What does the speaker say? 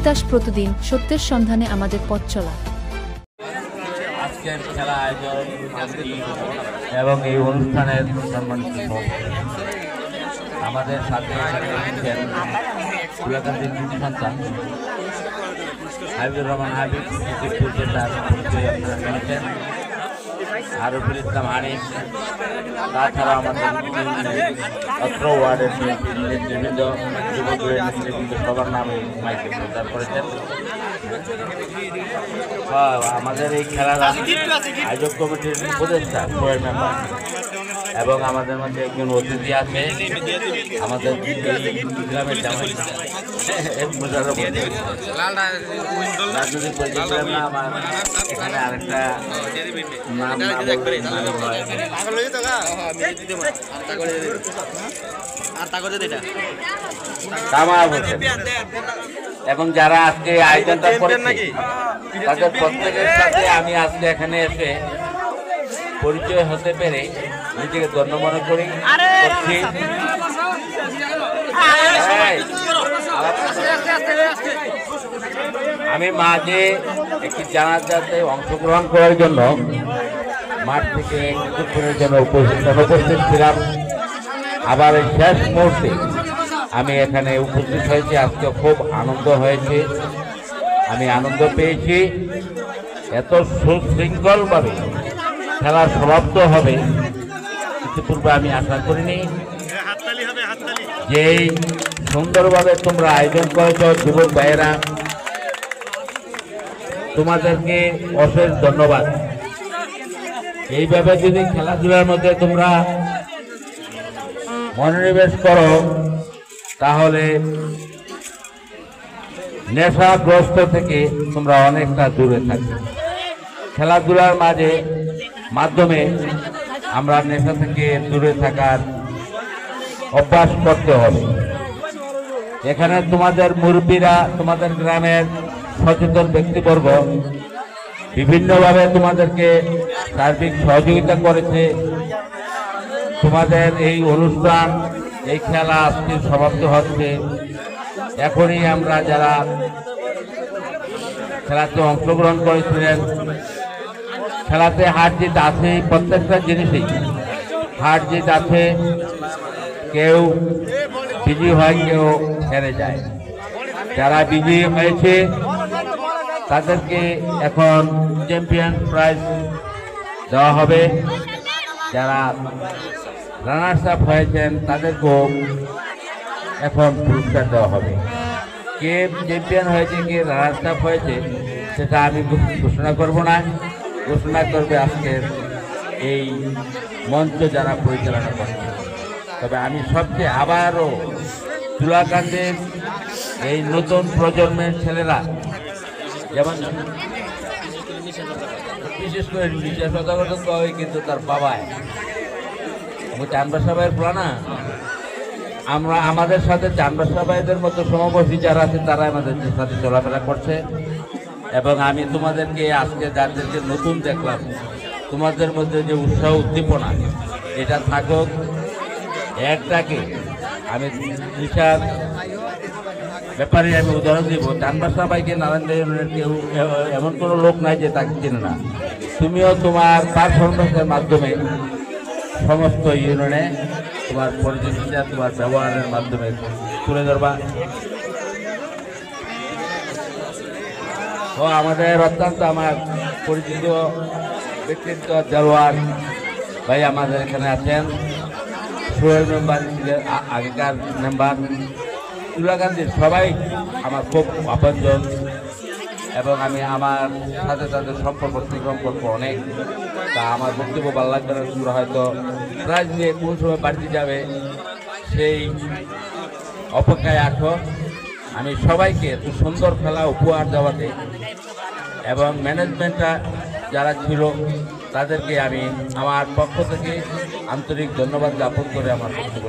তিতাস প্রতিদিন সত্যের সন্ধানে আমাদের পথ চলা। আজকের খেলা আয়োজন এবং এই অনুষ্ঠানের সম্মানিত আমাদের সাথে চুলাকান্দির কৃতি সন্তান হাবিবুর রহমান হাবিব, আপনারা শুনেছেন, আরফুল ইসলাম হানিফ, তাছাড়া আমাদের অত্র ওয়ার্ডের নেতৃবৃন্দ, যুবদলের নেতৃবৃন্দ সবার নামে মাইকে প্রচার করেছেন। আমাদের এই খেলার আয়োজক কমিটির উপদেষ্টা সোহেল মেম্বার এবং আমাদের মধ্যে একজন অতিথি আছে, আমাদের গ্রামের জামাই রাজনৈতিক পরিচয় না, আমার এখানে আরেকটা নাম এবং যারা আজকে আয়োজনটা করেছে তাদের প্রত্যেকের সাথে আমি আজকে এখানে এসে পরিচয় হতে পেরে নিজেকে ধন্য মনে করি। আমি মাঝে একটি জানাজাতে অংশগ্রহণ করার জন্য মাঠ থেকে কিছুক্ষণের জন্য উপস্থিত ছিলাম। আবার এই শেষ মুহূর্তে আমি এখানে উপস্থিত হয়েছি। আজকে খুব আনন্দ হয়েছে, আমি আনন্দ পেয়েছি। এত সুশৃঙ্খলভাবে খেলা সমাপ্ত হবে ইতিপূর্বে আমি আশা করিনি। যে সুন্দরভাবে তোমরা আয়োজন করেছ যুবক ভাইয়েরা, তোমাদেরকে অশেষ ধন্যবাদ। এইভাবে যদি খেলাধুলার মধ্যে তোমরা মনোনিবেশ করো তাহলে নেশাগ্রস্ত থেকে তোমরা অনেকটা দূরে থাকবে। খেলাধুলার মাধ্যমে আমরা নেশা থেকে দূরে থাকার অভ্যাস করতে হবে। এখানে তোমাদের মুরব্বীরা, তোমাদের গ্রামের সচেতন ব্যক্তিবর্গ বিভিন্নভাবে তোমাদেরকে সার্বিক সহযোগিতা করেছে। তোমাদের এই অনুষ্ঠান, এই খেলা আজকে সমাপ্ত হচ্ছে। এখনই আমরা যারা খেলাতে অংশগ্রহণ করেছিলেন, খেলাতে হার জিত আছে, প্রত্যেকটা জিনিসেই হার জিত আছে। কেউ বিজয়ী হয়, কেউ হেরে যায়। যারা বিজয়ী হয়েছে তাদেরকে এখন চ্যাম্পিয়ন প্রাইজ দেওয়া হবে। যারা রানার্স আপ হয়েছেন তাদেরকেও এখন পুরস্কার দেওয়া হবে। কে চ্যাম্পিয়ন হয়েছে, কে রানার্স আপ হয়েছে সেটা আমি ঘোষণা করব না, ঘোষণা করবে আজকের এই মঞ্চ যারা পরিচালনা করছে। তবে আমি সবচেয়ে আবারও চুলাকান্দির এই নতুন প্রজন্মের ছেলেরা, যেমন বিশেষ করে নিশার কথা কয়, কিন্তু তার বাবায় চানবাসা সাহেবের প্রাণা, আমরা আমাদের সাথে চানবাসা ভাইদের মতো সমবয়সী যারা আছে তারা আমাদের সাথে চলাফেরা করছে। এবং আমি তোমাদেরকে আজকে যাদেরকে নতুন দেখলাম, তোমাদের মধ্যে যে উৎসাহ উদ্দীপনা এটা থাকুক। একটাকে আমি নিশার ব্যাপারে আমি উদাহরণ দিব। চানবাসা ভাইকে নারায়ণগঞ্জ ইউনিয়নের কেউ এমন কোনো লোক নাই যে তাকে চেনে না। তুমিও তোমার পারফরমেন্সের মাধ্যমে সমস্ত ইউনিয়নে তোমার পরিচিতিটা, তোমার ব্যবহারের মাধ্যমে তুলে ধরবা। ও আমাদের অত্যন্ত আমার পরিচিত ব্যক্তিত্ব দেলোয়ার ভাই আমাদের এখানে আছেন, সোহেল মেম্বার ছিলেন আগেকার মেম্বার, চুলাকান্দির সবাই আমার খুব আপনজন এবং আমি আমার সাথে তাদের সম্পর্ক অনেক। তা আমার বক্তব্য ভালো লাগবে না, তোমরা হয়তো প্রাইজ নিয়ে কোন সময় বাড়িতে যাবে সেই অপেক্ষায় আছো। আমি সবাইকে এত সুন্দর খেলা উপহার দেওয়াতে এবং ম্যানেজমেন্টটা যারা ছিল তাদেরকে আমি আমার পক্ষ থেকে আন্তরিক ধন্যবাদ জ্ঞাপন করে আমার বক্তব্য